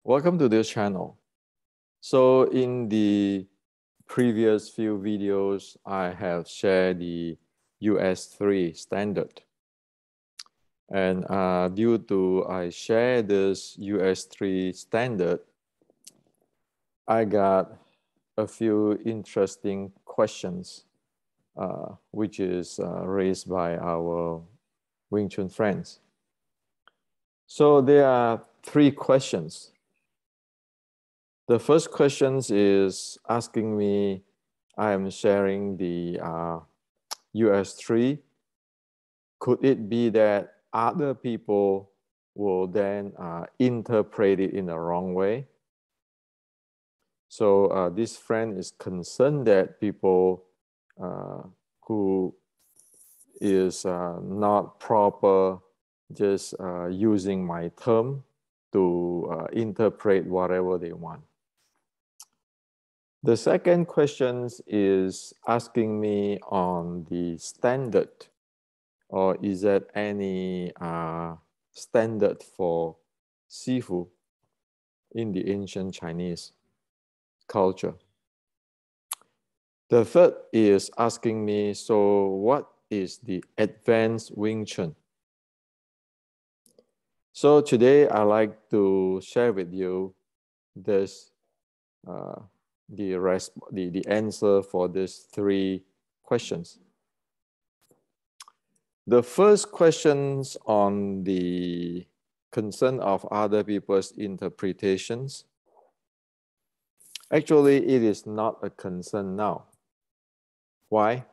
Welcome to this channel. So in the previous few videos, I have shared the US3 standard. And due to I share this US3 standard, I got a few interesting questions, which is raised by our Wing Chun friends. So there are three questions. The first question is asking me, I am sharing the US3. Could it be that other people will then interpret it in the wrong way? So this friend is concerned that people who is not proper just using my term to interpret whatever they want. The second question is asking me on the standard, or is there any standard for Sifu in the ancient Chinese culture? The third is asking me, so what is the advanced Wing Chun? So today I'd like to share with you this the answer for these three questions. The first questions on the concern of other people's interpretations. Actually, it is not a concern now. Why?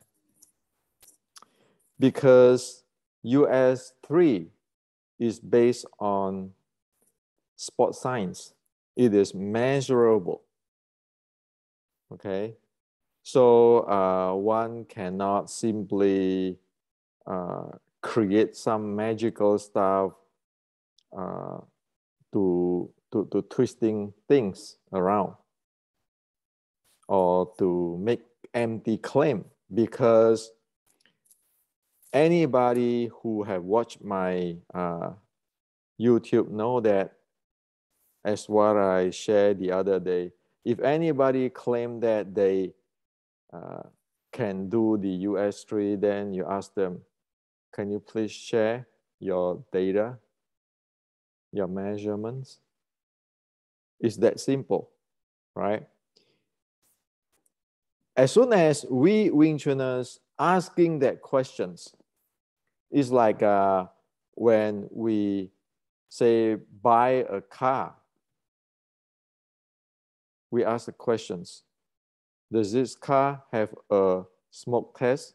Because US3 is based on sport science. It is measurable. Okay, so one cannot simply create some magical stuff to twisting things around or to make empty claim, because anybody who have watched my YouTube know that, as what I shared the other day, if anybody claim that they can do the US3, then you ask them, can you please share your data, your measurements? It's that simple, right? As soon as we Wing Chuners asking that questions, it's like when we say buy a car, we ask the questions. Does this car have a smoke test?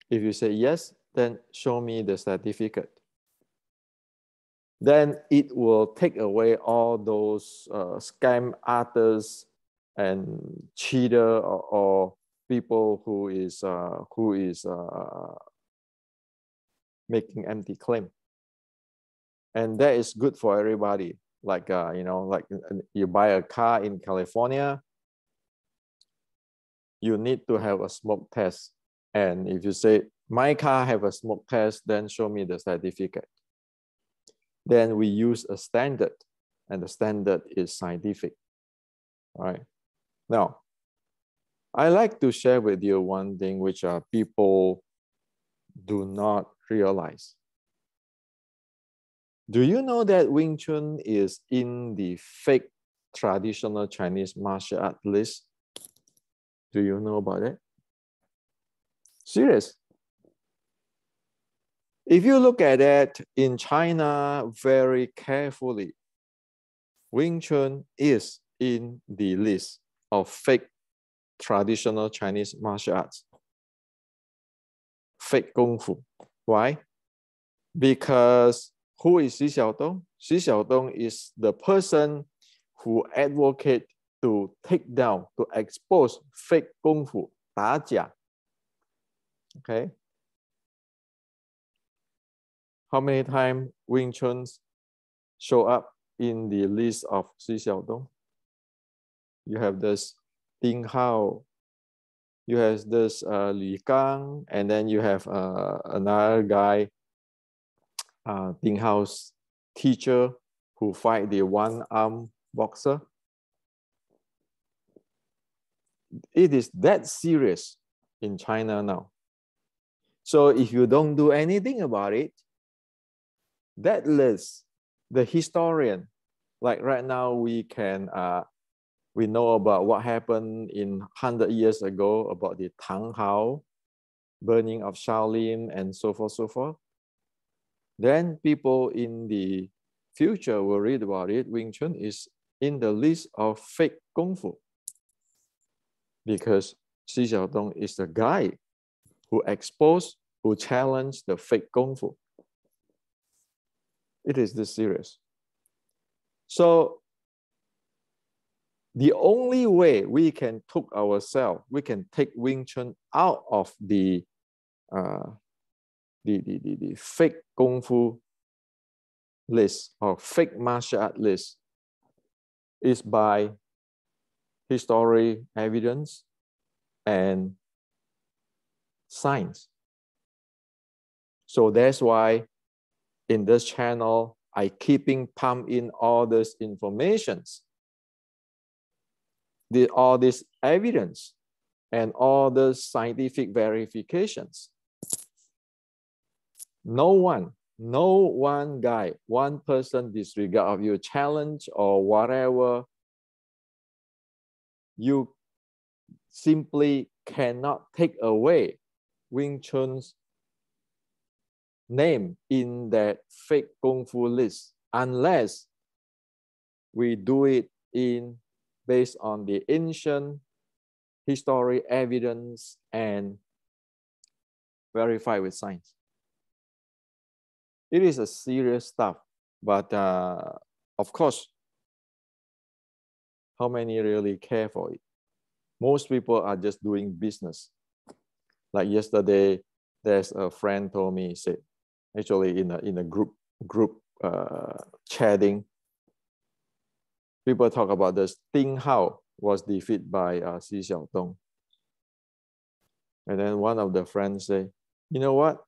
If you say yes, then show me the certificate. Then it will take away all those scam artists and cheater or people who is making empty claim. And that is good for everybody. Like, like you buy a car in California, you need to have a smoke test. And if you say, my car have a smoke test, then show me the certificate. Then we use a standard, and the standard is scientific, right? Now, I like to share with you one thing which people do not realize. Do you know that Wing Chun is in the fake traditional Chinese martial art list? Do you know about it? Serious. If you look at it in China very carefully, Wing Chun is in the list of fake traditional Chinese martial arts. Fake Kungfu. Why? Because who is Xi Xiaodong? Xi Xiaodong is the person who advocate to take down, to expose fake Kungfu, 打假. Okay. How many times Wing Chun show up in the list of Xi Xiaodong? You have this Ding Hao, you have this Li Gang, and then you have another guy, Ding Hao's teacher, who fight the one-arm boxer. It is that serious in China now. So if you don't do anything about it, that list, the historian, like right now we know about what happened in 100 years ago about the Tang Hao, burning of Shaolin and so forth, so forth. Then people in the future will read about it. Wing Chun is in the list of fake Kungfu because Xi Xiaodong is the guy who exposed, who challenged the fake Kungfu. It is this serious. So the only way we can take Wing Chun out of the fake Kungfu list or fake martial art list is by history, evidence, and science. So that's why in this channel, I keeping pump in all this informations, all this evidence, and all the scientific verifications. No one guy, one person disregard of your challenge or whatever, you simply cannot take away Wing Chun's name in that fake Kung Fu list unless we do it based on the ancient history, evidence, and verify with science. It is a serious stuff, but of course, how many really care for it? Most people are just doing business. Like yesterday, there's a friend told me, said, actually in a group chatting, people talk about this. Ding Hao was defeated by Xi Xiaodong. And then one of the friends say, you know what?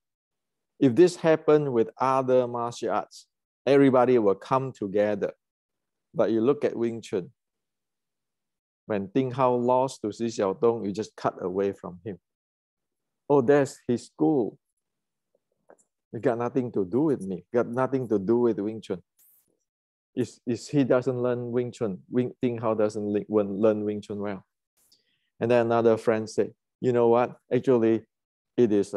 If this happened with other martial arts, everybody will come together. But you look at Wing Chun. When Ding Hao lost to Xi Xiaodong, you just cut away from him. Oh, that's his school. It got nothing to do with me. Got nothing to do with Wing Chun. Is he doesn't learn Wing Chun. Ding Hao doesn't learn Wing Chun well. And then another friend said, you know what? Actually, it is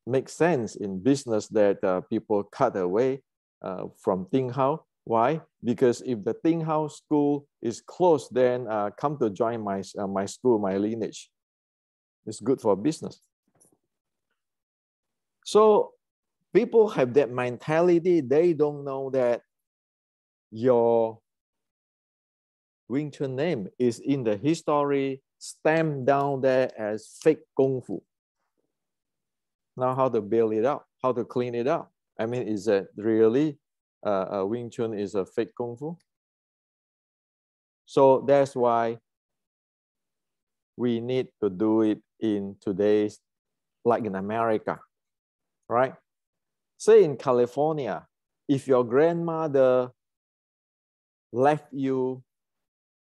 makes sense in business that people cut away from Ding Hao. Why? Because if the Ding Hao school is closed, then come to join my school, my lineage. It's good for business. So people have that mentality. They don't know that your Wing Chun name is in the history stamped down there as fake Kung Fu. Now how to bail it out, how to clean it up. I mean, is that really Wing Chun is a fake Kung Fu? So that's why we need to do it in today's, like in America, right? Say in California, if your grandmother left you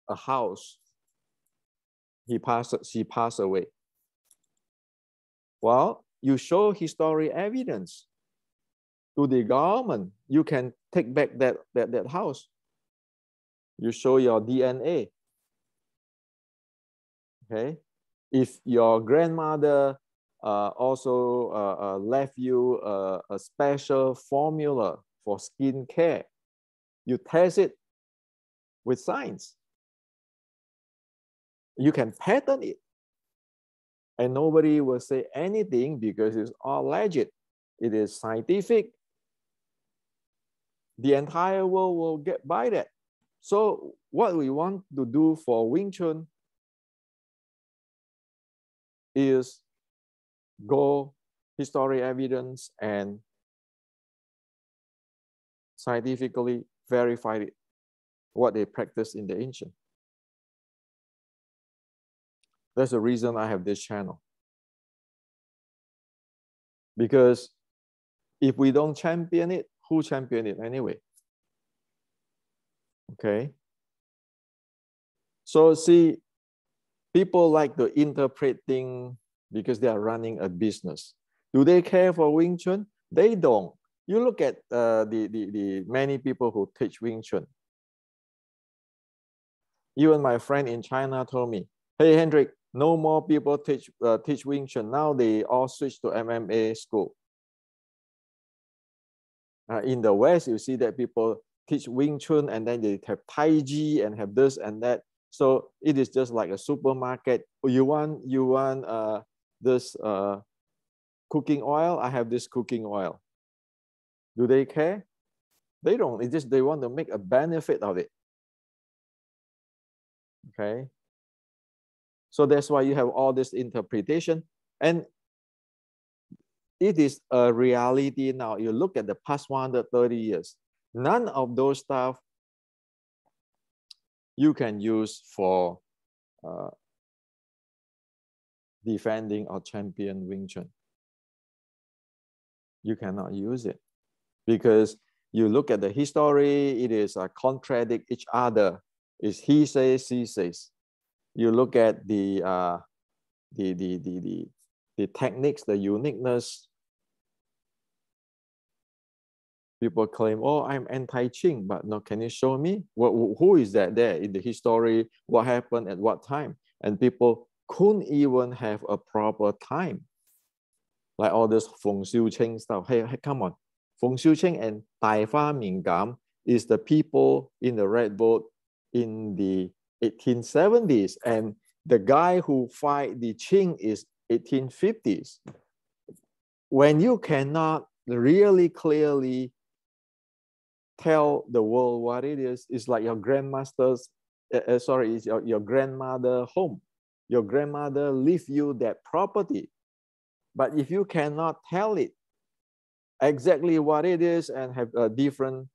a house, she passed away. Well, you show history evidence to the government, you can take back that house. You show your DNA. Okay. If your grandmother also left you a special formula for skin care, you test it with science. You can patent it. And nobody will say anything because it's all legit. It is scientific. The entire world will get by that. So what we want to do for Wing Chun is go history evidence and scientifically verify it, what they practice in the ancient. That's the reason I have this channel. Because if we don't champion it, who champion it anyway? Okay. So see, people like to interpret things because they are running a business. Do they care for Wing Chun? They don't. You look at the many people who teach Wing Chun. Even my friend in China told me, hey, Hendrik, no more people teach Wing Chun. Now they all switch to MMA school. In the West, you see that people teach Wing Chun and then they have Tai Chi and have this and that. So it is just like a supermarket. You want this cooking oil? I have this cooking oil. Do they care? They don't. It's just they want to make a benefit of it. Okay. So that's why you have all this interpretation. And it is a reality now. You look at the past 130 years. None of those stuff you can use for defending or champion Wing Chun. You cannot use it because you look at the history, it is contradict each other. It's he says, she says. You look at the techniques, the uniqueness. People claim, oh, I'm anti-Qing, but no, can you show me? Who is that there in the history? What happened at what time? And people couldn't even have a proper time. Like all this Feng Xiuqing stuff. Hey, come on. Feng Xiuqing and Dai Fa Mingam is the people in the Red Boat in the 1870s. And the guy who fight the Qing is 1850s. When you cannot really clearly tell the world what it is, it's like your grandmaster's, it's your grandmother home. Your grandmother leave you that property. But if you cannot tell it exactly what it is and have different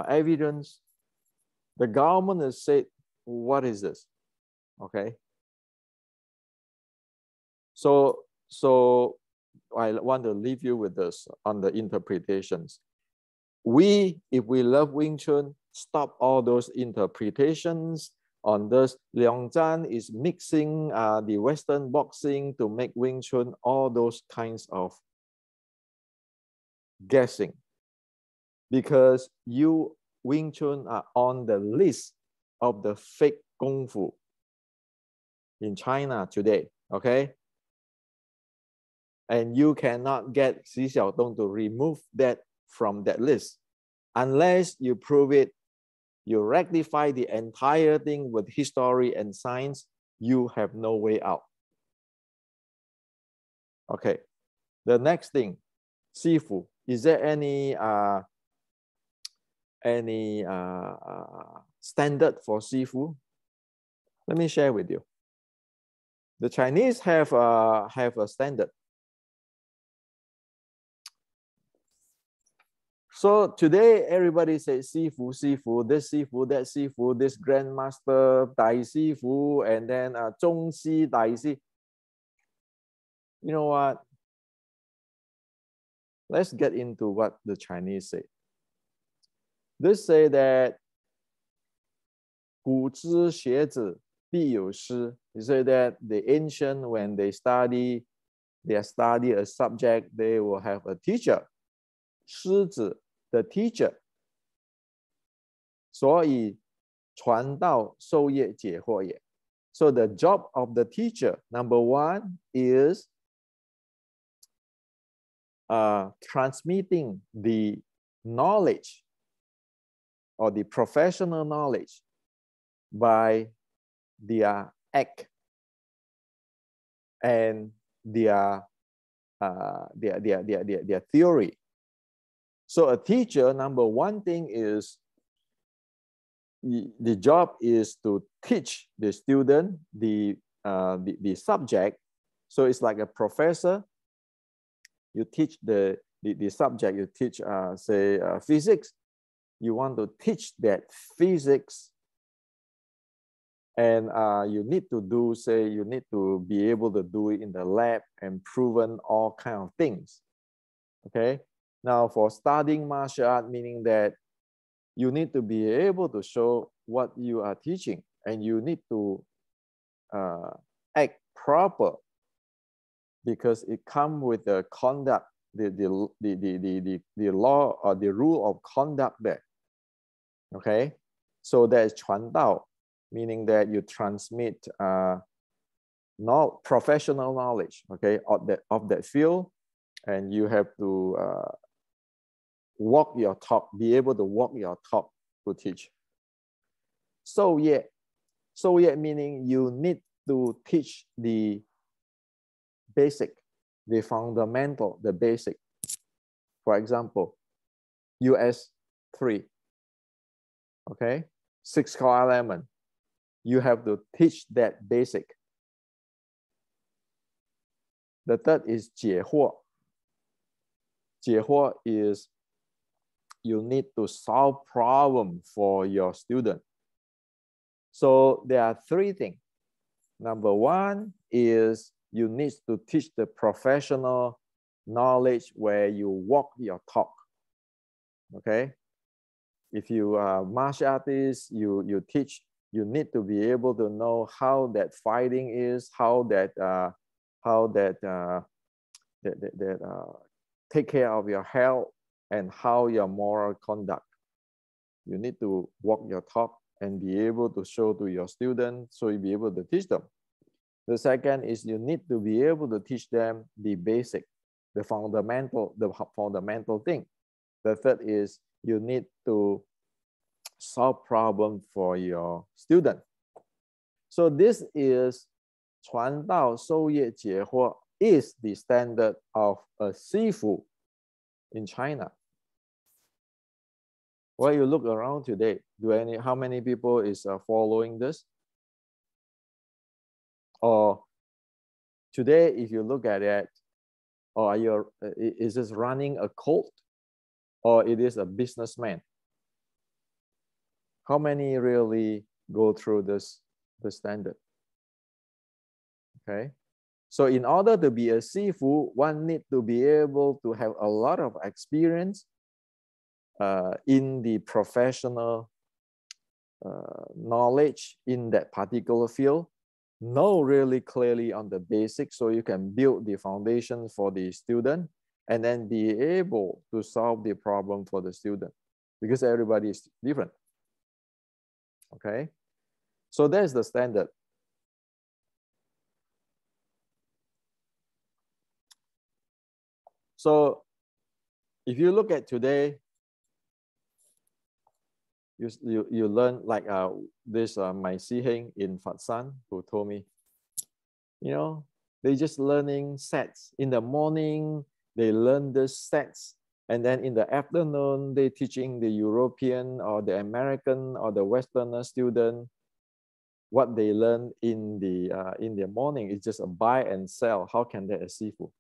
evidence, the government has said, what is this? Okay. So I want to leave you with this on the interpretations. If we love Wing Chun, stop all those interpretations on this. Liang Zhan is mixing the Western boxing to make Wing Chun, all those kinds of guessing. Because you, Wing Chun, are on the list of the fake Kungfu in China today, okay? And you cannot get Xi Xiaodong to remove that from that list. Unless you prove it, you rectify the entire thing with history and science, you have no way out. Okay, the next thing, Sifu. Is there any standard for Sifu? Let me share with you. The Chinese have a standard. So today, everybody says Sifu, Sifu, this Sifu, that Sifu, this Grandmaster, Dai Sifu, and then Zhong Xi, Dai Xi. You know what? Let's get into what the Chinese say. They say that 古之学者必有师. They say that the ancient, when they study a subject, they will have a teacher. 师子 the teacher. 所以传道授业解惑也. So the job of the teacher, number one, is transmitting the knowledge or the professional knowledge by their act and their theory. So a teacher, number one thing is the job is to teach the student the subject. So it's like a professor. You teach the subject. You teach say physics. You want to teach that physics, and you need to do, say, you need to be able to do it in the lab and proven all kind of things. Okay. Now for studying martial art, meaning that you need to be able to show what you are teaching, and you need to act proper, because it comes with the conduct, the law or the rule of conduct there. Okay, so there's 传道, meaning that you transmit professional knowledge, okay, of that field, and you have to walk your talk, be able to walk your talk to teach. So yeah, meaning you need to teach the basic, the fundamental, the basic. For example, US 3, okay, 6 core element. You have to teach that basic. The third is 解惑. 解惑 is you need to solve problem for your student. So there are 3 things. Number 1 is you need to teach the professional knowledge where you walk your talk. Okay, if you are martial artist, you teach, you need to be able to know how that fighting is, how that take care of your health, and how your moral conduct. You need to walk your talk and be able to show to your students, so you'll be able to teach them. The second is you need to be able to teach them the basic, the fundamental thing. The third is you need to solve problem for your student. So this is 传道授业解惑 is the standard of a Sifu in China. Well, you look around today, how many people is following this? Or today, if you look at it, or is this running a cult, or it is a businessman? How many really go through the standard? Okay, so in order to be a Sifu, one need to be able to have a lot of experience in the professional knowledge in that particular field, know really clearly on the basics, so you can build the foundation for the student, and then be able to solve the problem for the student, because everybody is different. Okay, so that's the standard. So if you look at today, you learn like this my Siheng in Phật San, who told me, you know, they just learning sets. In the morning, they learn the sets. And then in the afternoon, they teaching the European or the American or the Westerner student what they learn in the morning. It's just a buy and sell. How can that a Sifu?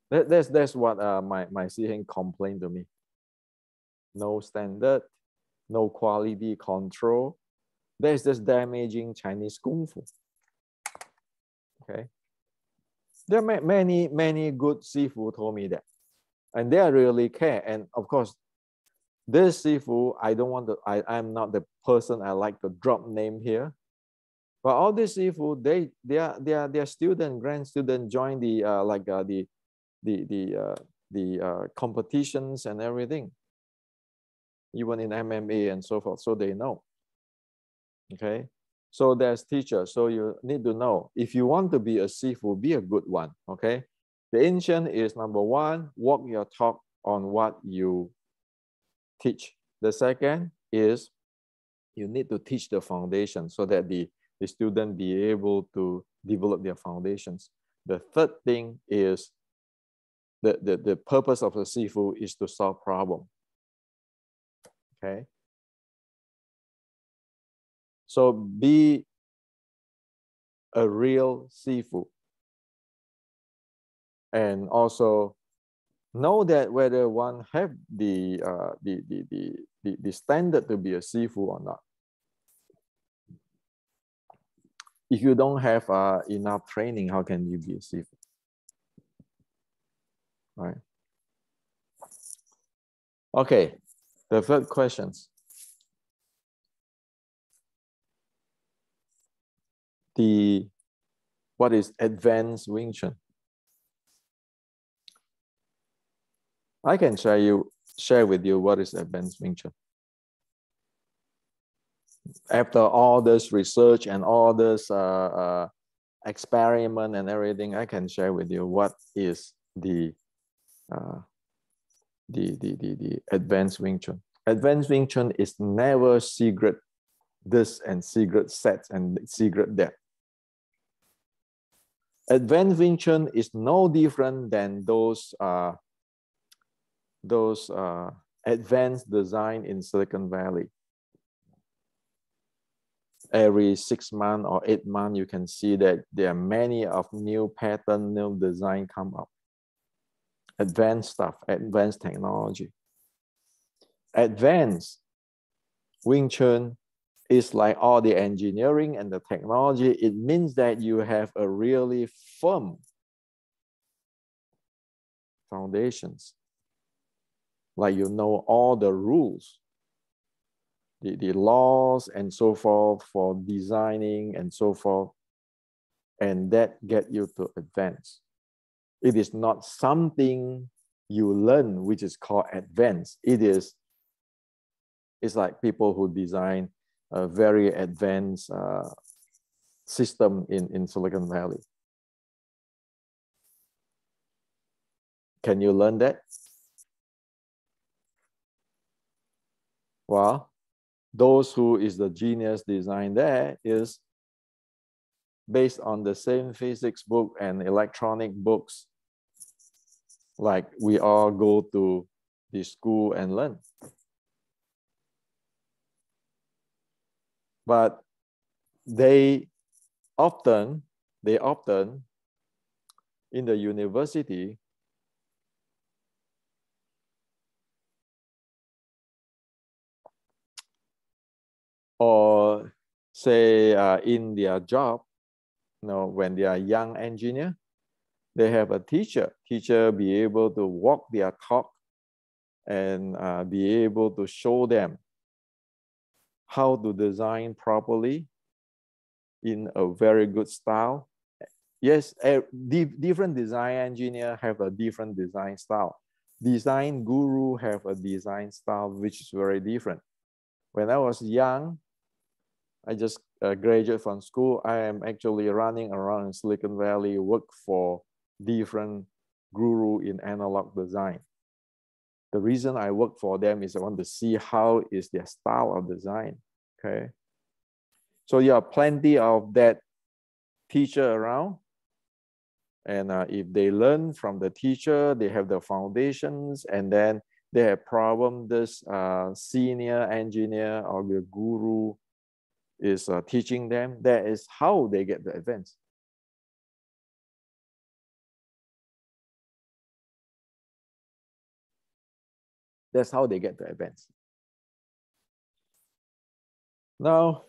That's what my Siheng complained to me. No standard, no quality control. That's just damaging Chinese Kungfu. Okay. There are many good Sifu told me that. And they really care. And of course, this Sifu, I'm not the person I like to drop name here. But all these Sifu, their student, grand student join the competitions and everything, even in MMA and so forth, so they know. Okay, so there's teachers, so you need to know, if you want to be a Sifu, be a good one. Okay, the ancient is number 1, walk your talk on what you teach. The second is you need to teach the foundation, so that the student be able to develop their foundations. The third thing is the purpose of the Sifu is to solve problem. Okay, so be a real Sifu, and also know that whether one have the standard to be a Sifu or not. If you don't have enough training, how can you be a Sifu? Right. Okay, the third questions. What is advanced Wing Chun? I can share with you what is advanced Wing Chun. After all this research and all this experiment and everything, I can share with you what is the advanced Wing Chun. Advanced Wing Chun is never secret this and secret sets and secret that. Advanced Wing Chun is no different than those advanced design in Silicon Valley. Every 6 months or 8 months, you can see that there are many of new pattern, new design come up. Advanced stuff, advanced technology. Advanced Wing Chun is like all the engineering and the technology. It means that you have a really firm foundations. Like you know all the rules, the laws and so forth for designing and so forth, and that get you to advance. It is not something you learn which is called advanced. It's like people who design a very advanced system in Silicon Valley. Can you learn that? Well, those who is the genius design there is based on the same physics book and electronic books, like we all go to the school and learn. But they often in the university or say in their job, when they are young engineer, they have a teacher be able to walk their talk and be able to show them how to design properly in a very good style. Yes, different design engineer have a different design style. Design guru have a design style which is very different. When I was young, I just graduated from school. I am actually running around in Silicon Valley, work for different guru in analog design. The reason I work for them is I want to see how is their style of design, okay? So you have plenty of that teacher around. And if they learn from the teacher, they have the foundations, and then they have problem, this senior engineer or the guru is teaching them. That is how they get the advance. That's how they get the advance. Now,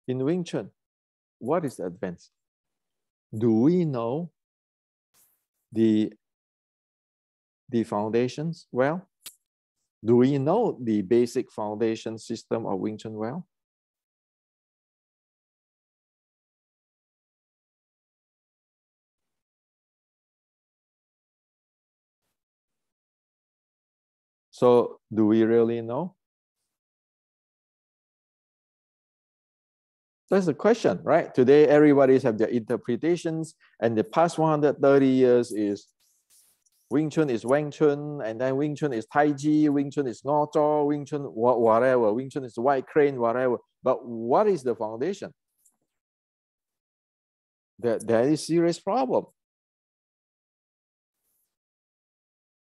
in Wing Chun, what is advance? Do we know the foundations well? Do we know the basic foundation system of Wing Chun well? So do we really know? That's the question, right? Today, everybody's have their interpretations, and the past 130 years is Wing Chun is Wang Chun, and then Wing Chun is Tai Chi, Wing Chun is Ngo Zhou, Wing Chun whatever, Wing Chun is White Crane, whatever. But what is the foundation? That is serious problem.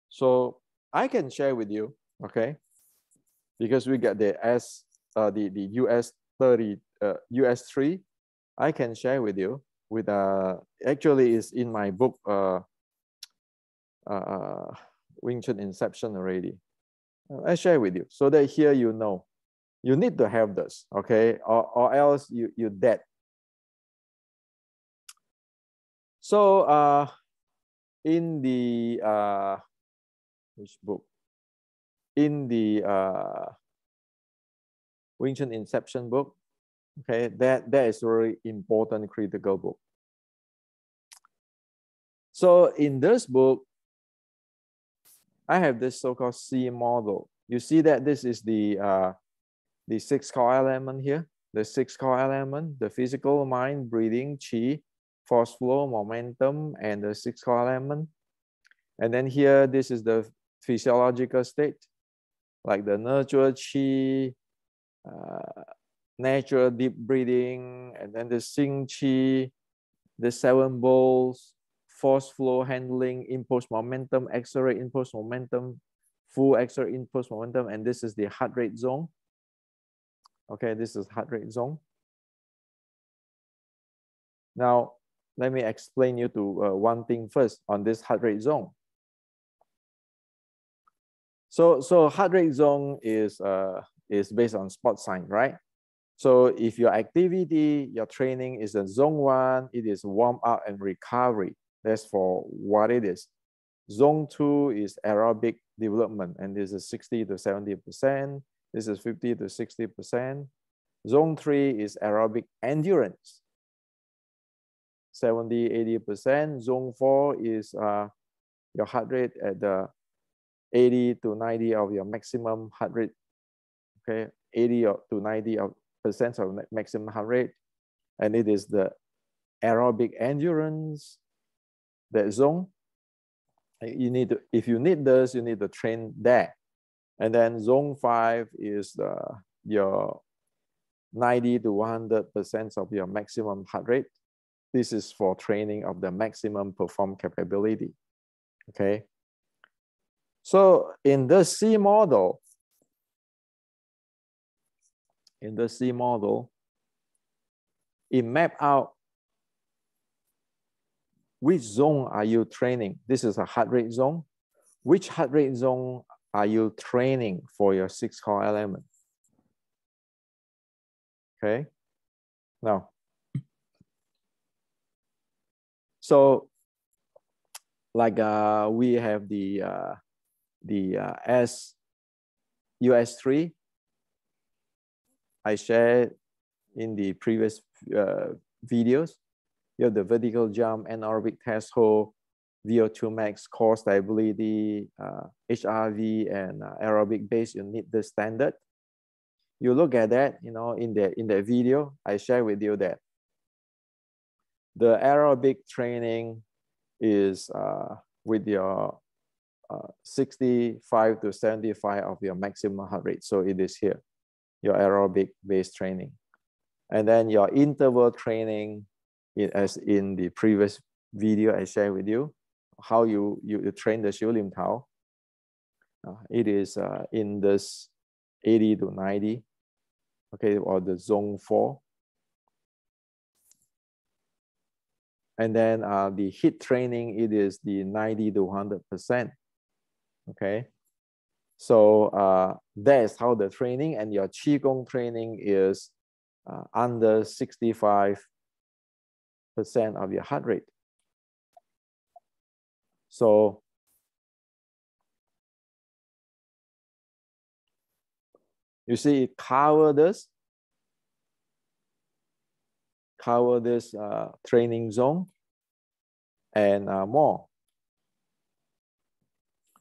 So I can share with you, okay? Because we got the US 30, US 3, I can share with you with actually is in my book Wing Chun Inception already. I share with you so that here you know. You need to have this, okay? Or else you're dead. So in the which book? In the Wing Chun Inception book. Okay, that is a very important critical book. So in this book, I have this so-called C model. You see that this is the 6 core element here. The 6 core element, the physical, mind, breathing, chi, force flow, momentum, and the 6 core element. And then here, this is the physiological state, like the nurture chi, natural deep breathing, and then the sing chi, the 7 bowls, force flow handling, impulse momentum, accelerate impulse momentum, full accelerate impulse momentum, and this is the heart rate zone. Okay, this is heart rate zone. Now, let me explain you to one thing first on this heart rate zone. So heart rate zone is based on sport science, right? So if your activity, your training is in zone 1, it is warm up and recovery. That's for what it is. Zone 2 is aerobic development, and this is 60 to 70%. This is 50 to 60%. Zone 3 is aerobic endurance, 70, 80%. Zone 4 is your heart rate at the 80 to 90 of your maximum heart rate. Okay, 80 to 90% of maximum heart rate. And it is the aerobic endurance, that zone. You need to, if you need this, you need to train there. And then zone 5 is your 90 to 100% of your maximum heart rate. This is for training of the maximum perform capability. Okay. So in the C model, it map out which zone are you training. This is a heart rate zone. Which heart rate zone are you training for your 6 core element? Okay. Now, so like we have the US3. I shared in the previous videos. You have the vertical jump, anaerobic test hold, VO2 max, core stability, HRV, and aerobic base. You need the standard. You look at that, you know, in the video, I share with you that the aerobic training is with your 65 to 75 of your maximum heart rate. So it is here, your aerobic base training. And then your interval training, as in the previous video I shared with you, how you train the Xiu Lim Tao. It is in this 80 to 90, okay, or the zone 4. And then the HIIT training, it is the 90 to 100%, okay? So that is how the training, and your Qigong training is under 65% of your heart rate. So you see it cover this training zone and more.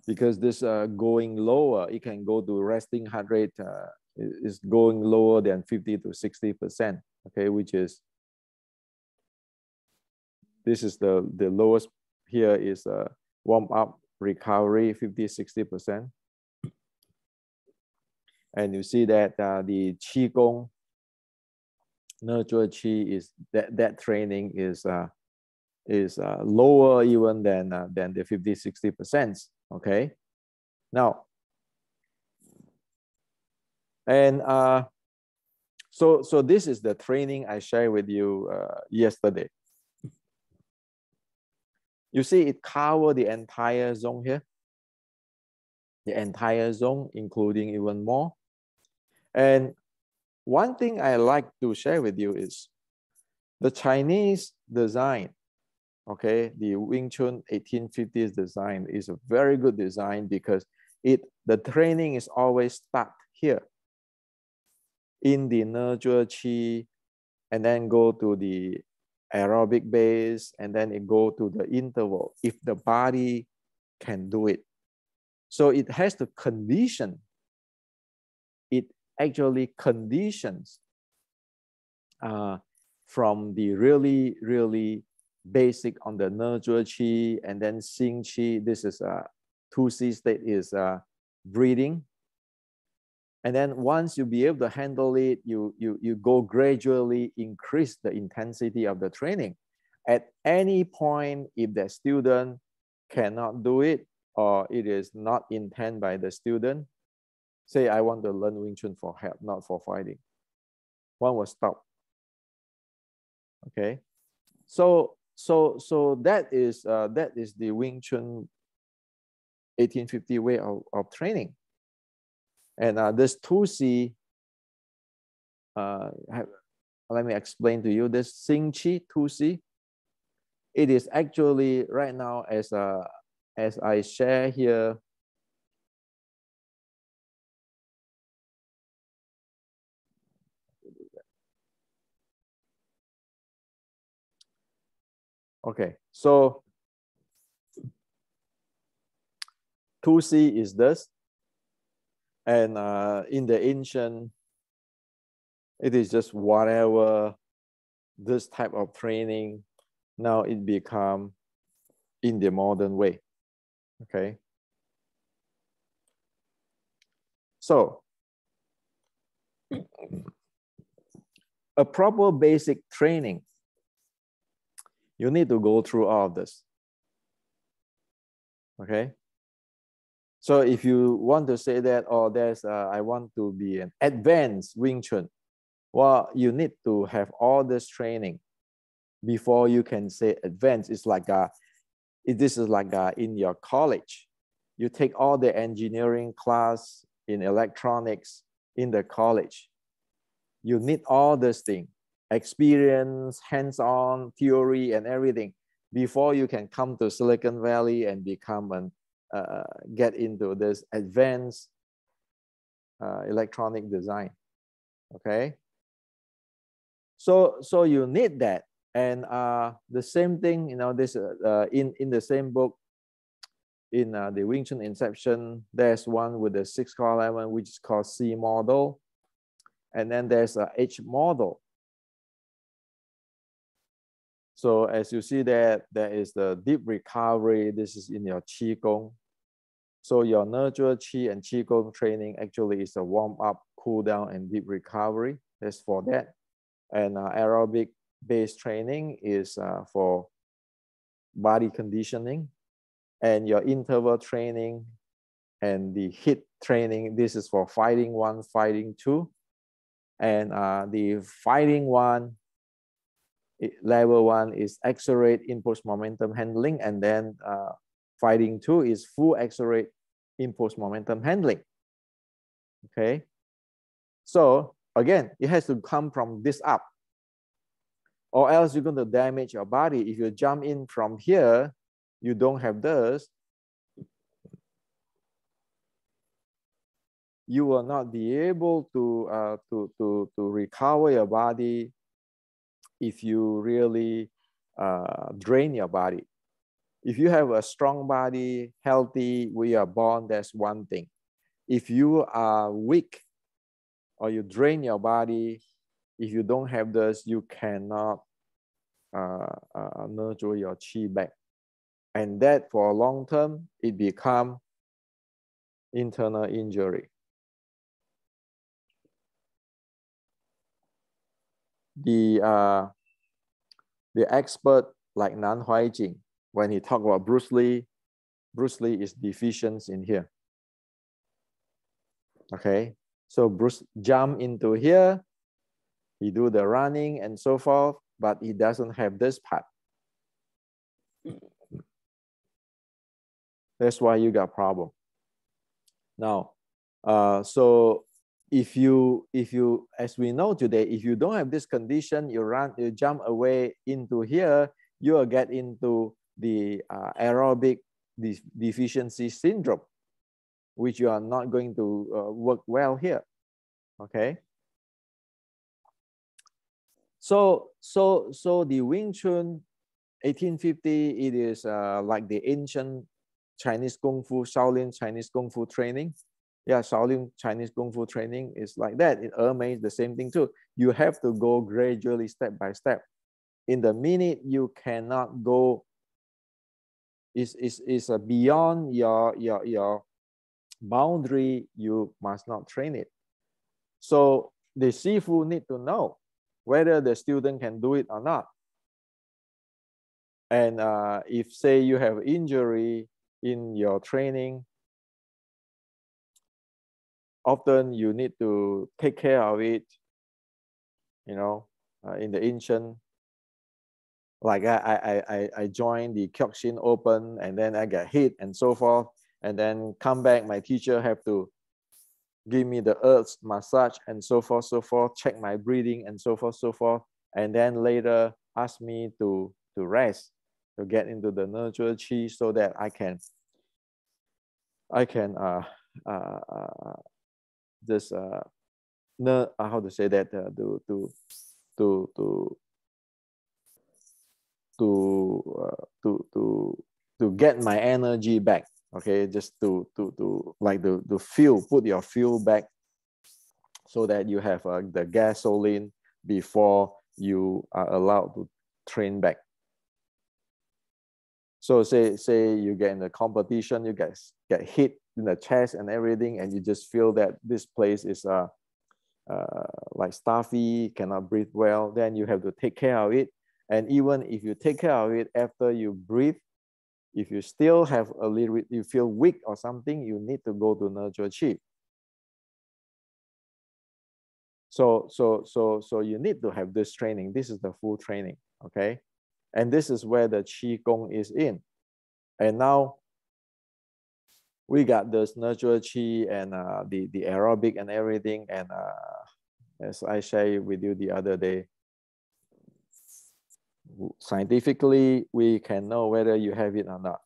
Because this going lower, it can go to resting heart rate is going lower than 50 to 60%, okay, which is, this is the lowest here is warm up recovery, 50, 60%. And you see that the Qigong, nurture Qi, is that training is lower even than the 50, 60%, okay? Now, and so this is the training I shared with you yesterday. You see it cover the entire zone here, the entire zone, including even more. And one thing I like to share with you is the Chinese design Okay, the Wing Chun 1850s design is a very good design because the training is always start here in the nurture chi, and then go to the aerobic base, and then it go to the interval if the body can do it. So it has to condition. It actually conditions from the really, really basic on the nurture chi, and then sing chi. This is a 2C state is breathing. And then once you be able to handle it, you go gradually increase the intensity of the training. At any point, if the student cannot do it, or it is not intended by the student, say, I want to learn Wing Chun for help, not for fighting, one will stop. Okay, so that is the Wing Chun 1850 way of training. And this 2C, let me explain to you this Sing Chi 2C. It is actually right now as I share here. Okay, so 2C is this, and in the ancient, it is just whatever this type of training. Now it become in the modern way. Okay, so a proper basic training, you need to go through all of this. Okay, so if you want to say that, oh, I want to be an advanced Wing Chun, well, you need to have all this training before you can say advanced. It's like this is like in your college, you take all the engineering class in electronics in the college. You need all this thing, experience, hands-on, theory, and everything before you can come to Silicon Valley and become get into this advanced electronic design. Okay, so you need that. And the same thing, you know, this in the same book, in the Wing Chun Inception, there's one with the 6 core element, which is called C model, and then there's a H model. So as you see that there is the deep recovery. This is in your Qi Gong. So your nurture Qi and Qi Gong training actually is a warm up, cool down, and deep recovery. That's for that. And aerobic based training is for body conditioning. And your interval training and the HIIT training, this is for fighting 1, fighting 2. And the fighting 1, level 1 is accelerate impulse momentum handling, and then fighting 2 is full accelerate impulse momentum handling. Okay, so again, it has to come from this up, or else you're going to damage your body. If you jump in from here, you don't have this, you will not be able to recover your body if you really drain your body. If you have a strong body, healthy, we are born, that's one thing. If you are weak or you drain your body, if you don't have this, you cannot nurture your chi back. And that for a long term, it becomes internal injury. The expert like Nan Huaijing, when he talked about Bruce Lee is deficient in here. Okay, so Bruce jump into here, he do the running and so forth, but he doesn't have this part. That's why you got problem. Now, so if you, as we know today, if you don't have this condition, you jump away into here, you will get into the aerobic deficiency syndrome, which you are not going to work well here. Okay. So the Wing Chun 1850, it is like the ancient Chinese Kung Fu, Shaolin Chinese Kung Fu training. Yeah, Shaolin Chinese Kung Fu training is like that. In Ermei, the same thing too. You have to go gradually, step by step. In the minute you cannot go, is beyond your boundary, you must not train it. So the Sifu need to know whether the student can do it or not. And if say you have injury in your training, often you need to take care of it, you know, in the ancient, like I joined the Kyokushin Open and then I got hit and so forth. And then come back, my teacher have to give me the earth massage and so forth, check my breathing and so forth. And then later ask me to rest, to get into the nurture chi so that I can just how to say that, to get my energy back. Okay, just to like the fuel, put your fuel back so that you have the gasoline before you are allowed to train back. So say you get in the competition, you get hit in the chest and everything, and you just feel that this place is like stuffy, cannot breathe well, then you have to take care of it. And even if you take care of it after you breathe, if you still have a little bit, you feel weak or something, you need to go to nurture chi. So you need to have this training. This is the full training, okay? And this is where the Qi Gong is in. And now we got this nurture chi and the aerobic and everything. And as I shared with you the other day, scientifically, we can know whether you have it or not.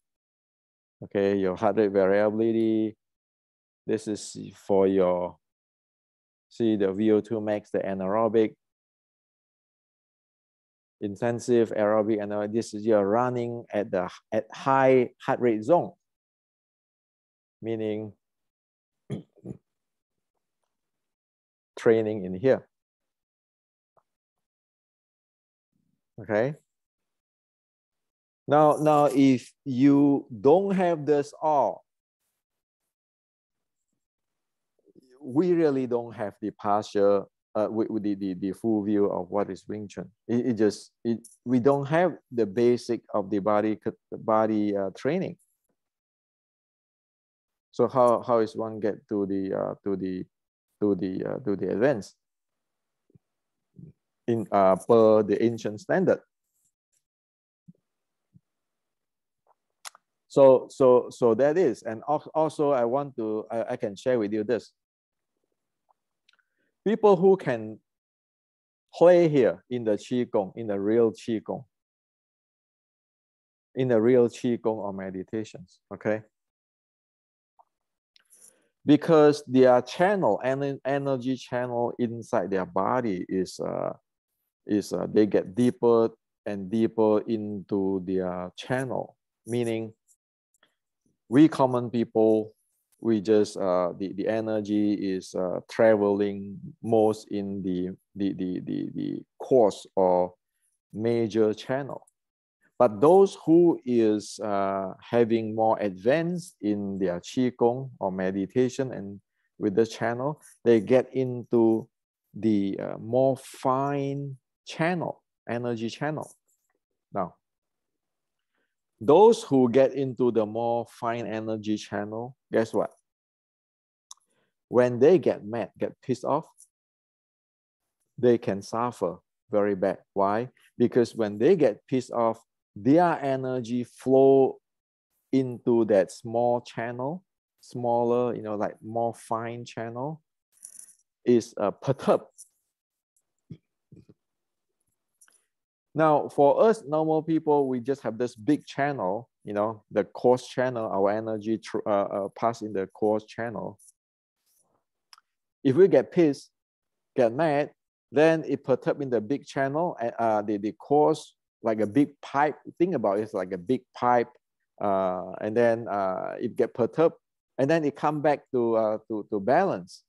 Okay, your heart rate variability. This is for your, see the VO2 max, the anaerobic, intensive aerobic, and this is you're running at high heart rate zone, meaning training in here. Okay. Now, if you don't have this all, we really don't have the partial, with the full view of what is Wing Chun. We don't have the basic of the body training. So how is one get to the advanced in per the ancient standard? So that is, and also I can share with you this. People who can play here in the Qigong, in the real Qigong, or meditations, okay? Because their channel, energy channel inside their body is they get deeper and deeper into their channel, meaning we common people, we just the energy is traveling most in the course or major channel. But those who is having more advanced in their Qigong or meditation and with the channel, they get into the more fine channel, energy channel. Now, those who get into the more fine energy channel, guess what? When they get mad, get pissed off, they can suffer very bad. Why? Because when they get pissed off, their energy flow into that small channel, smaller, like more fine channel, is perturbed. Now, for us normal people, we just have this big channel, you know, the course channel, our energy pass in the course channel. If we get pissed, get mad, then it perturb in the big channel, and the course, like a big pipe. Think about it, it's like a big pipe, and then it get perturbed, and then it come back to balance.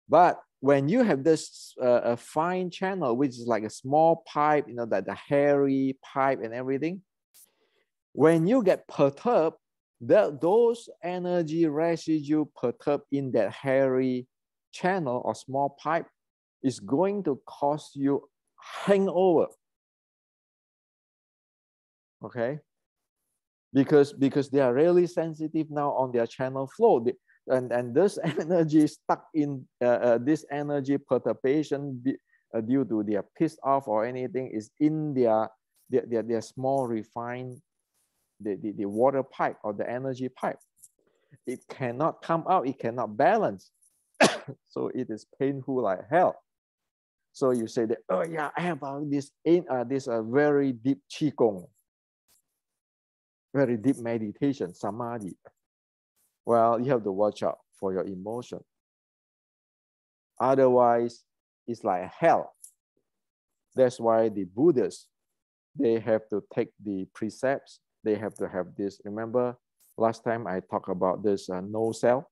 But when you have this a fine channel, which is like a small pipe, you know, that the hairy pipe and everything, when you get perturbed, those energy residue perturbed in that hairy channel or small pipe is going to cause you hangover. Okay, because they are really sensitive now on their channel flow, and this energy stuck in this energy perturbation due to their pissed off or anything is in their small refined the water pipe or the energy pipe. It cannot come out, it cannot balance. So it is painful like hell. So you say that, oh yeah, I have this very deep qigong, very deep meditation, samadhi. Well, you have to watch out for your emotion. Otherwise, it's like hell. That's why the Buddhists, they have to take the precepts. They have to have this. Remember, last time I talked about this no self.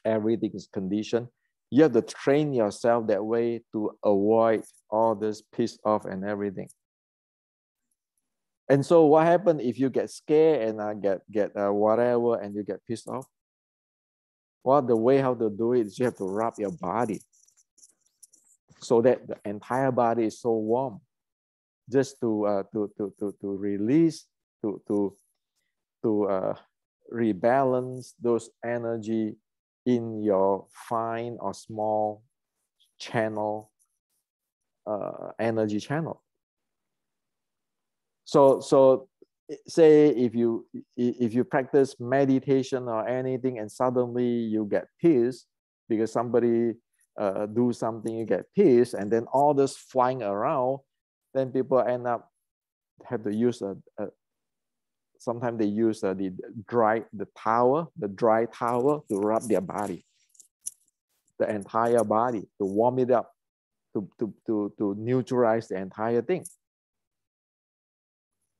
Everything is conditioned. You have to train yourself that way to avoid all this piss off and everything. And so what happens if you get scared and get whatever and you get pissed off? Well, the way how to do it is you have to rub your body so that the entire body is so warm, just to release, to rebalance those energy in your fine or small channel, energy channel. So say if you practice meditation or anything and suddenly you get pissed because somebody do something, you get pissed, and then all this flying around, then people end up have to use sometimes they use the dry towel to rub their body, the entire body, to warm it up, to neutralize the entire thing.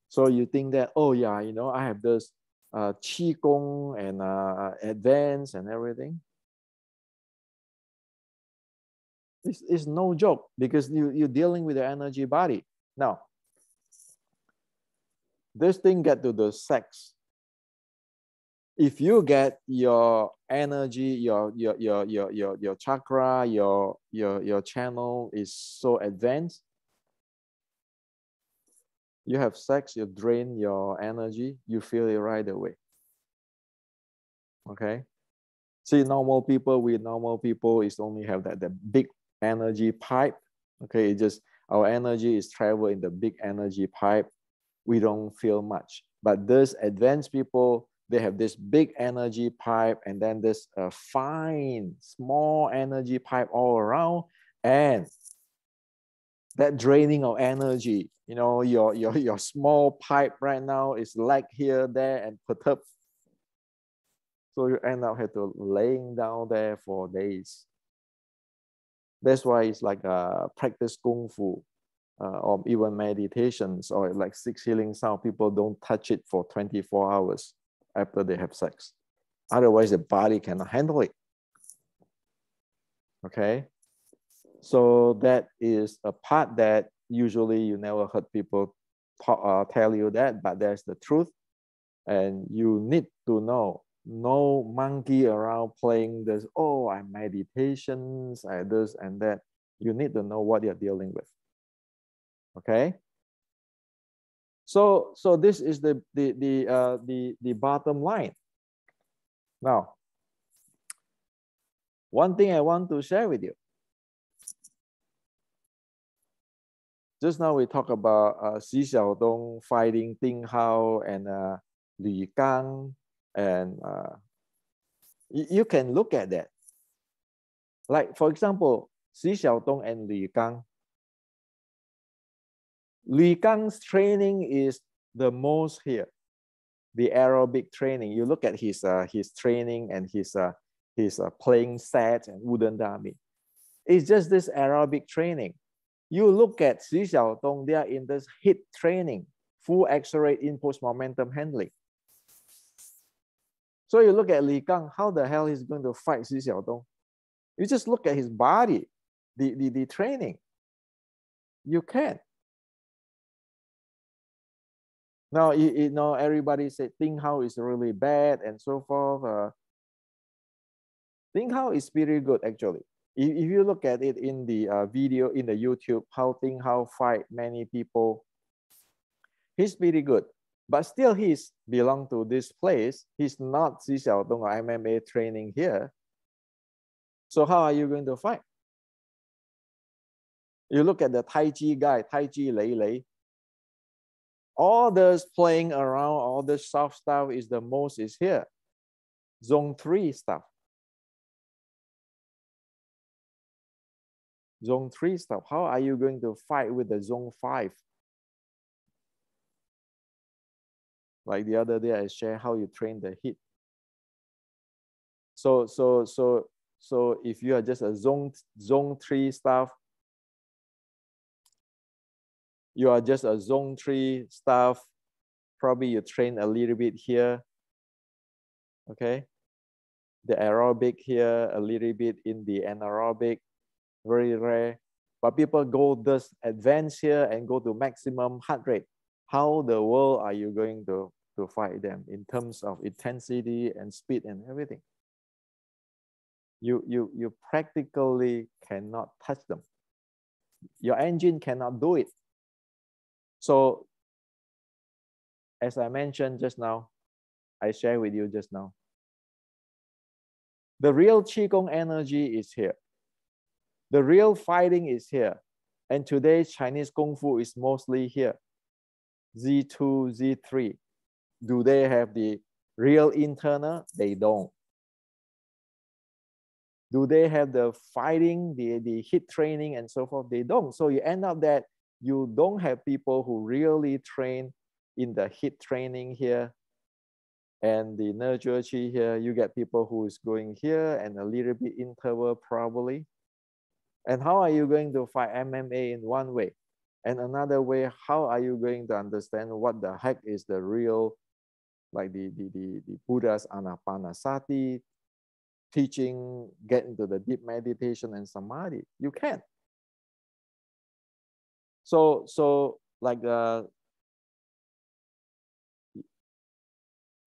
So you think that, oh yeah, you know, I have this qigong and advance and everything. It's no joke because you're dealing with the energy body. Now, this thing get to the sex. If you get your energy, your chakra, your channel is so advanced, you have sex, you drain your energy, you feel it right away. Okay. See, we normal people is only have the big energy pipe. Okay, it just our energy is travel in the big energy pipe. We don't feel much. But those advanced people, they have this big energy pipe and then this fine, small energy pipe all around. And that draining of energy, you know, your small pipe right now is like here, there, and perturbed. So you end up have to laying down there for days. That's why it's like practice Kungfu or even meditations or like six healing sound. People don't touch it for 24 hours after they have sex. Otherwise, the body cannot handle it. Okay? So that is a part that usually you never heard people tell you that, but that's the truth. And you need to know. No monkey around playing this, oh, I meditations, I this and that. You need to know what you're dealing with. Okay? So this is the bottom line. Now, one thing I want to share with you. Just now we talk about Xi Xiaodong fighting Ding Hao and Li Gang, and you can look at that. Like, for example, Xi Xiaodong and Li Gang, Li Gang's training is the most here. The aerobic training. You look at his training and his playing set and wooden dummy. It's just this aerobic training. You look at Xi Xiaodong, they are in this HIIT training, full accelerate impulse momentum handling. So you look at Li Gang, how the hell he's going to fight Xi Xiaodong? You just look at his body, the training. You can't. Now, you know, everybody said Ting Hao is really bad and so forth. Ting Hao is pretty good, actually. If you look at it in the video, in the YouTube, how Ting Hao fight many people, he's pretty good. But still, he's belong to this place. He's not Xi Xiaodong or MMA training here. So how are you going to fight? You look at the Tai Chi guy, Tai Chi Lei Lei. All this playing around, all this soft stuff is the most is here. Zone 3 stuff. Zone 3 stuff. How are you going to fight with the zone 5? Like the other day, I shared how you train the HIIT. So if you are just a zone 3 stuff, you are just a zone 3 stuff, probably you train a little bit here, okay? The aerobic here, a little bit in the anaerobic, very rare. But people go this advanced here and go to maximum heart rate. How the world are you going to fight them in terms of intensity and speed and everything? You practically cannot touch them. Your engine cannot do it. So, as I mentioned just now, I shared with you just now, the real Qigong energy is here. The real fighting is here. And today, Chinese Kung Fu is mostly here. Z2, Z3. Do they have the real internal? They don't. Do they have the fighting, the HIIT training and so forth? They don't. So you end up that you don't have people who really train in the HIIT training here and the nurture chi here. You get people who is going here and a little bit interval probably. And how are you going to fight MMA in one way? And another way, how are you going to understand what the heck is the real, like the Buddha's Anapanasati teaching, get into the deep meditation and samadhi? You can't. So like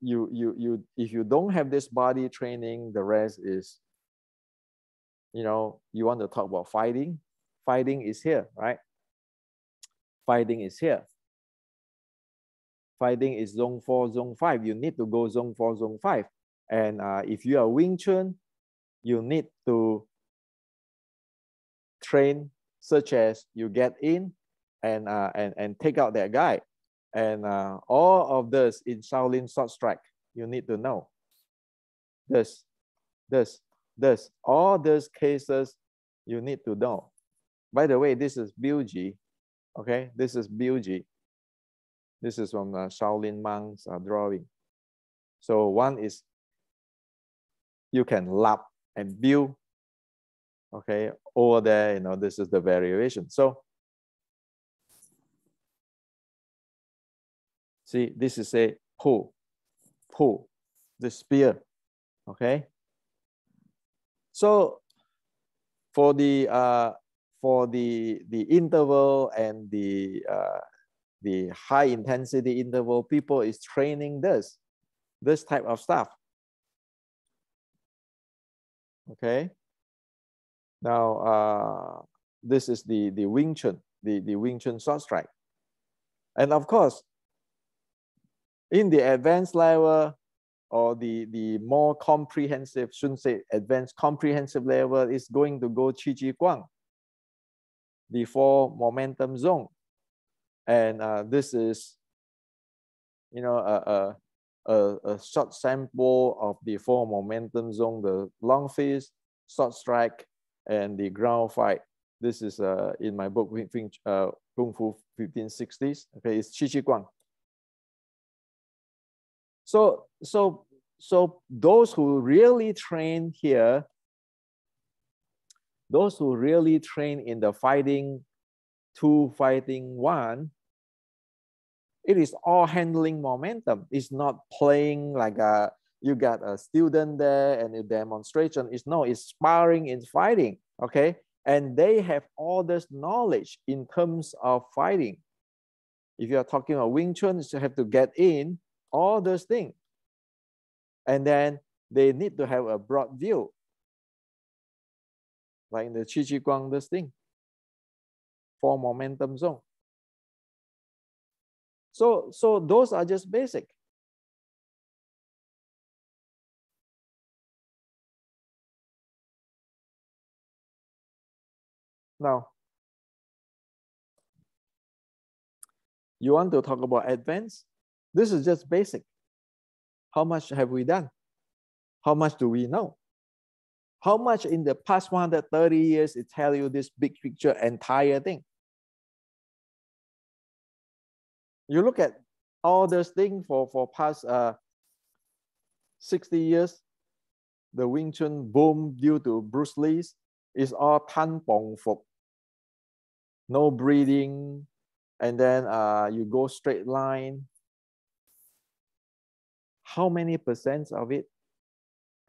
if you don't have this body training, the rest is, you know, you want to talk about fighting. Fighting is here, right? Fighting is here. Fighting is zone 4, zone 5. You need to go zone 4, zone 5. And if you are Wing Chun, you need to train such as you get in and take out that guy. And all of this in Shaolin Short Strike, you need to know. This. All these cases, you need to know. By the way, this is Biuji. Okay, this is Biuji. This is from Shaolin monks drawing. So one is you can lap and build. Okay, over there, you know, this is the variation. So see, this is a pull, the spear. Okay. So for the interval and the high intensity interval, people is training this type of stuff. Okay. Now this is the Wing Chun, the Wing Chun Short Strike, and of course, in the advanced level or the more comprehensive, shouldn't say advanced, comprehensive level, is going to go Qi Ji Guang, the 4 momentum zone. And this is, you know, a short sample of the 4 momentum zone, the long fist, short strike, and the ground fight. This is in my book, Kungfu 1560s. Okay, it's Chi Chi Guang. So those who really train here, those who really train in the fighting 2, fighting 1, it is all handling momentum. It's not playing like you got a student there and a demonstration. It's sparring, it's fighting, okay? And they have all this knowledge in terms of fighting. If you are talking about Wing Chun, you have to get in all those things. And then they need to have a broad view. Like in the Chi Chi Guang, this thing. 4 momentum zone. So those are just basic. Now, you want to talk about advanced? This is just basic. How much have we done? How much do we know? How much in the past 130 years it tell you this big picture, entire thing? You look at all those things for past 60 years, the Wing Chun boom due to Bruce Lee's is all tan pong fuk, no breathing, and then you go straight line. How many percent of it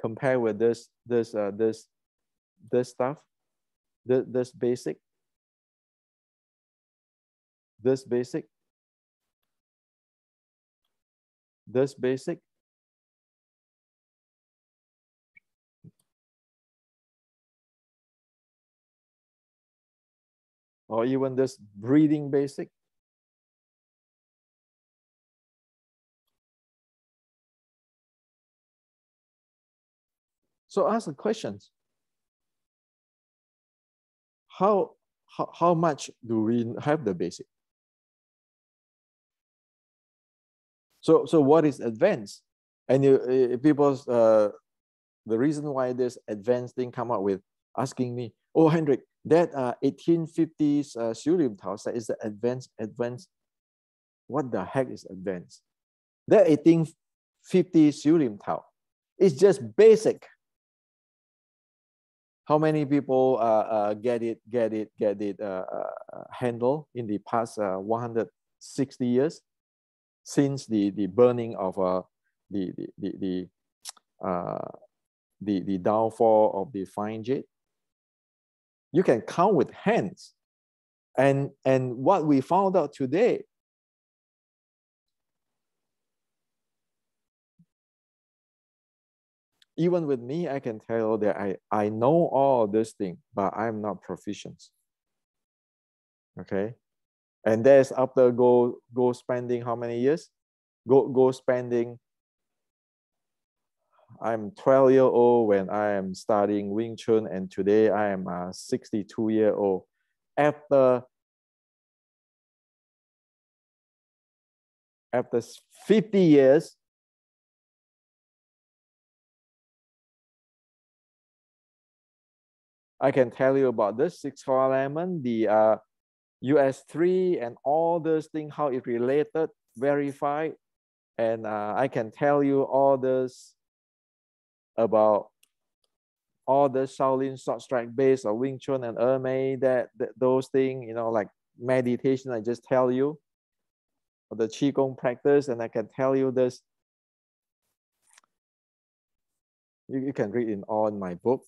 compare with this stuff, this basic, this basic, this basic? Or even this breathing basic? So ask the questions. How much do we have the basic? So what is advanced? And people's the reason why this advanced thing come up with asking me, oh Hendrik, that 1850s Xiu Lim Tao set is the advanced. What the heck is advanced? That 1850s Xiu Lim Tao is just basic. How many people get it handled in the past 160 years since the burning of the downfall of the fine jade? You can count with hands. And what we found out today, even with me, I can tell that I know all this thing, but I'm not proficient. Okay. And that's after go spending how many years? Go spending. I'm 12-year-old when I am studying Wing Chun, and today I am 62-year-old. After 50 years, I can tell you about this 6-4 element, the US3 and all those things, how it related, verified. And I can tell you all this about all the Shaolin short strike base or Wing Chun and Ermei, that those things, you know, like meditation, I just tell you, or the Qigong practice, and I can tell you this. You can read in all in my book.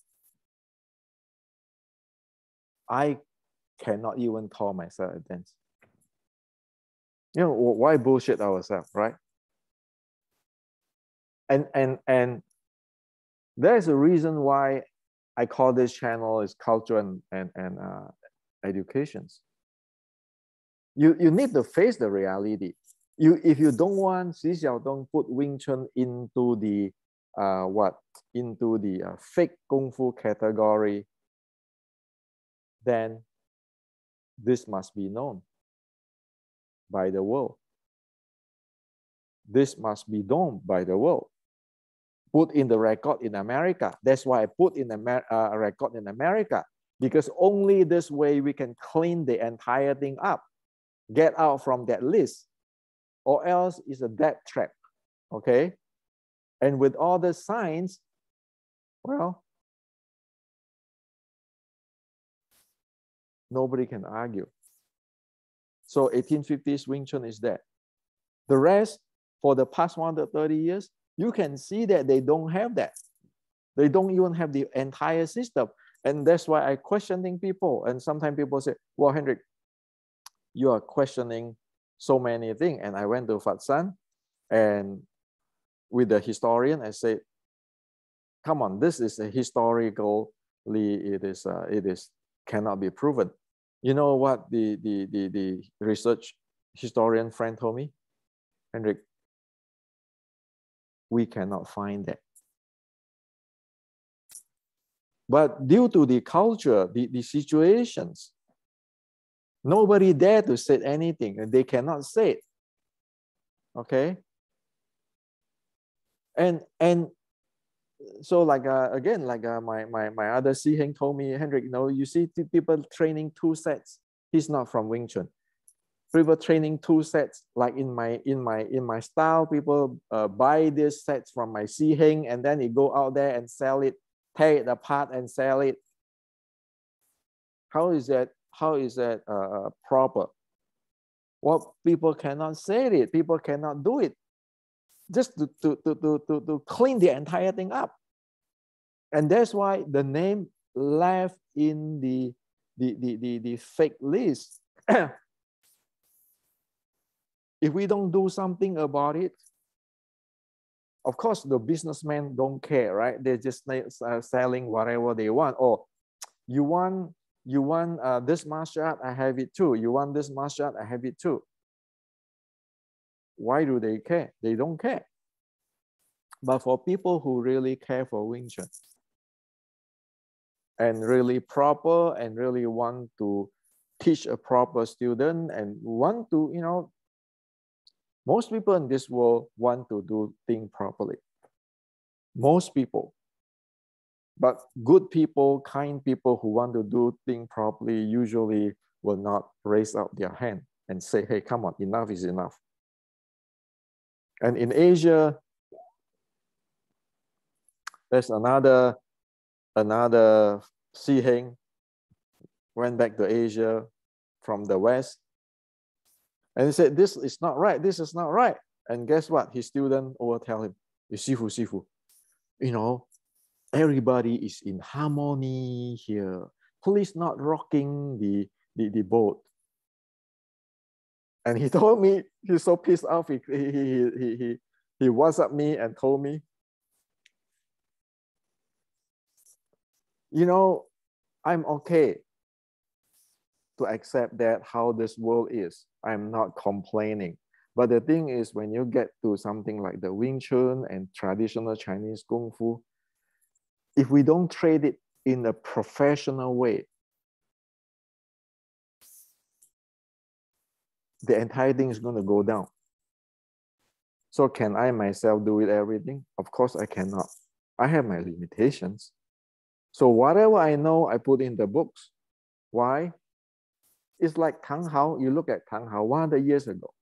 I cannot even call myself advanced. You know, why bullshit ourselves, right? And there's a reason why I call this channel is culture and educations. You need to face the reality. If you don't want Xi Xiaodong put Wing Chun into the fake Kungfu category, then this must be known by the world. This must be known by the world. Put in the record in America. That's why I put in a record in America. because only this way we can clean the entire thing up, get out from that list, or else it's a death trap, okay? And with all the signs, well, nobody can argue. So 1850s Wing Chun is that. The rest, for the past 130 years, you can see that they don't have that. They don't even have the entire system. And that's why I questioning people. And sometimes people say, well, Hendrik, you are questioning so many things. And I went to Fatsan, and with the historian, I said, come on, this is a historically, it is cannot be proven. You know what the research historian friend told me? Hendrik, we cannot find that. But due to the culture, the situations, nobody dare to say anything, and they cannot say it. Okay? And so like again, like my other Si Heng told me, Hendrik, you know, you see people training 2 sets. He's not from Wing Chun. People training 2 sets, like in my style, people buy these sets from my Si Heng, and then he go out there and sell it, tear it apart and sell it. How is that proper? Well, people cannot say it. People cannot do it. Just to clean the entire thing up. And that's why the name left in the fake list. If we don't do something about it, of course, the businessmen don't care, right? They're just selling whatever they want. Or you want this martial art, I have it too. You want this martial art, I have it too. Why do they care? They don't care. But for people who really care for Wing Chun and really proper and really want to teach a proper student and want to, you know, most people in this world want to do things properly. Most people. But good people, kind people who want to do things properly usually will not raise up their hand and say, hey, come on, enough is enough. And in Asia, there's another Si Heng went back to Asia from the West. And he said, this is not right, this is not right. And guess what? His student will tell him, Sifu, you know, everybody is in harmony here. Please not rocking the boat. And he told me, he's so pissed off, he WhatsApped me and told me, you know, I'm okay to accept that how this world is. I'm not complaining. But the thing is, when you get to something like the Wing Chun and traditional Chinese Kung Fu, if we don't trade it in a professional way, the entire thing is going to go down. So can I myself do it everything? Of course I cannot. I have my limitations. So whatever I know, I put in the books. Why? It's like Tang Hao. You look at Tang Hao 100 years ago.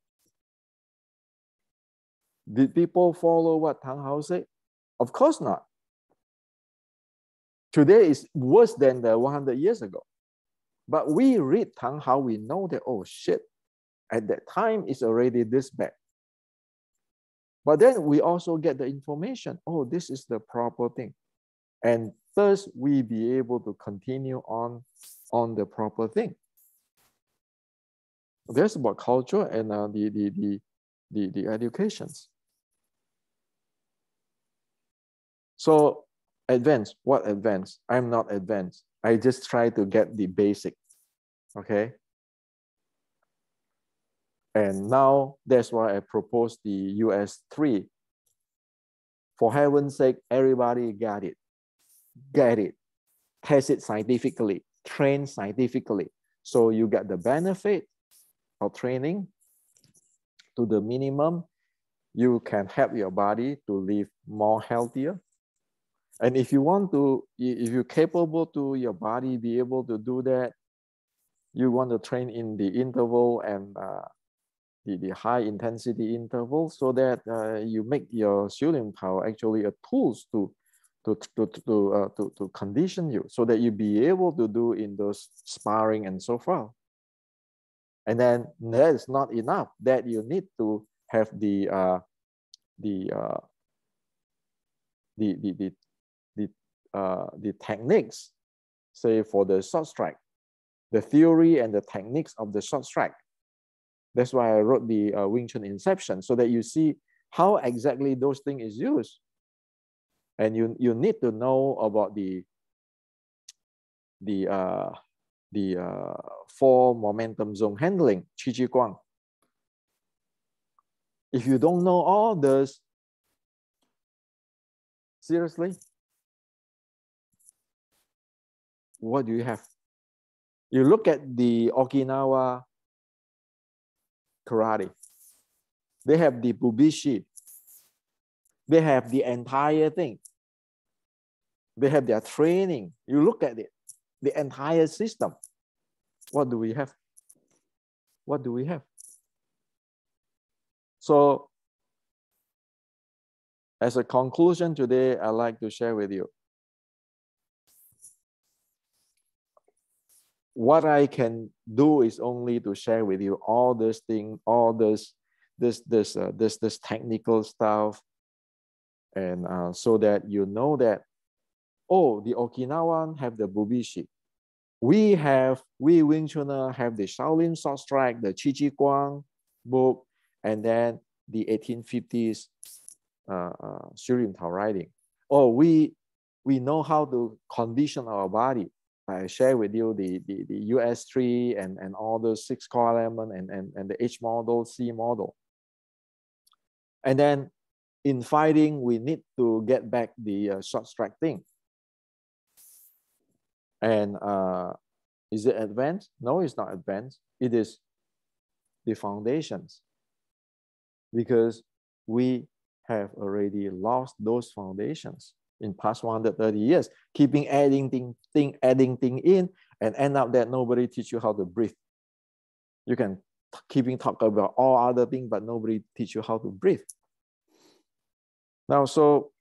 Did people follow what Tang Hao said? Of course not. Today is worse than the 100 years ago. But we read Tang Hao, we know that, oh shit, at that time it's already this bad. But then we also get the information, oh, this is the proper thing. And thus we be able to continue on the proper thing. That's about culture and the educations. So advanced, what advanced? I'm not advanced. I just try to get the basic, okay? And now that's why I proposed the US 3. For heaven's sake, everybody get it. Get it. Test it scientifically. Train scientifically. So you get the benefit of training to the minimum. You can help your body to live more healthier. And if you want to, if you're capable to your body be able to do that, you want to train in the interval and the high intensity interval, so that you make your shooting power actually a tools to condition you, so that you be able to do in those sparring and so forth. And then that is not enough. That you need to have the techniques, say for the short strike, the theory and the techniques of the short strike. That's why I wrote the Wing Chun Inception, so that you see how exactly those things is used. And you need to know about the 4 momentum zone handling, Qi Guang. If you don't know all this, seriously, what do you have? You look at the Okinawa karate. They have the bubishi. They have the entire thing. They have their training. You look at it, the entire system. What do we have? What do we have? So, as a conclusion today, I'd like to share with you what I can do is only to share with you all this thing, all this technical stuff, and so that you know that, oh, the Okinawan have the bubishi. We Wing Chuner have the Shaolin short strike, the Qi Guang book, and then the 1850s Shurian Tao riding. Oh, we know how to condition our body. I share with you the US3 and all those 6 core element and the H model, C model. And then in fighting, we need to get back the short strike thing. And is it advanced? No, it's not advanced. It is the foundations, because we have already lost those foundations in past 130 years, keeping adding thing in, and end up that nobody teach you how to breathe. You can keeping talk about all other things, but nobody teach you how to breathe. Now, so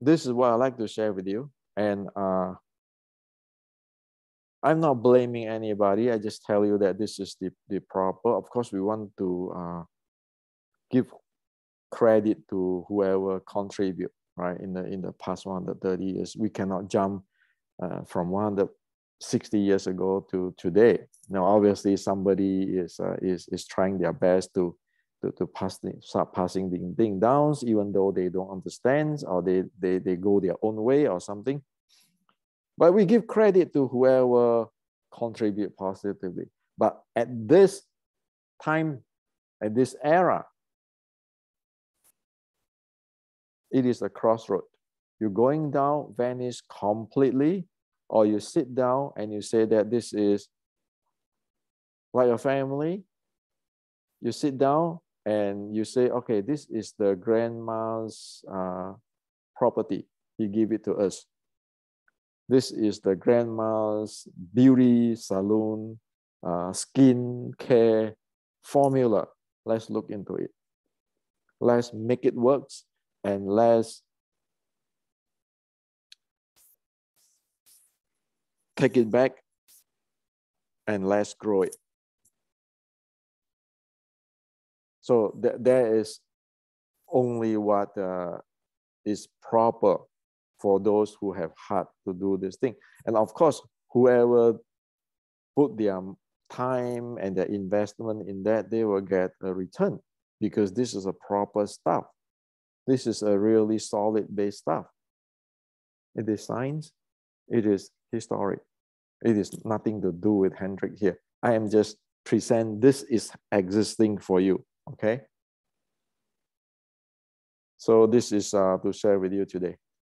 this is what I like to share with you, and I'm not blaming anybody. I just tell you that this is the proper. Of course, we want to give credit to whoever contribute, right? In the past 130 years, we cannot jump from 160 years ago to today. Now, obviously, somebody is trying their best to start passing the thing down, even though they don't understand, or they go their own way or something. But we give credit to whoever contribute positively. But at this time, at this era, it is a crossroad. You're going down, vanish completely, or you sit down and you say that this is like a family. You sit down and you say, okay, this is the grandma's property. He gave it to us. This is the grandma's beauty salon, skin care formula. Let's look into it. Let's make it work, and let's take it back, and let's grow it. So there is only what is proper for those who have had to do this thing. And of course, whoever put their time and their investment in that, they will get a return, because this is a proper stuff. This is a really solid base stuff. It is science. It is historic. It is nothing to do with Hendrik here. I am just present this is existing for you, okay? So this is to share with you today.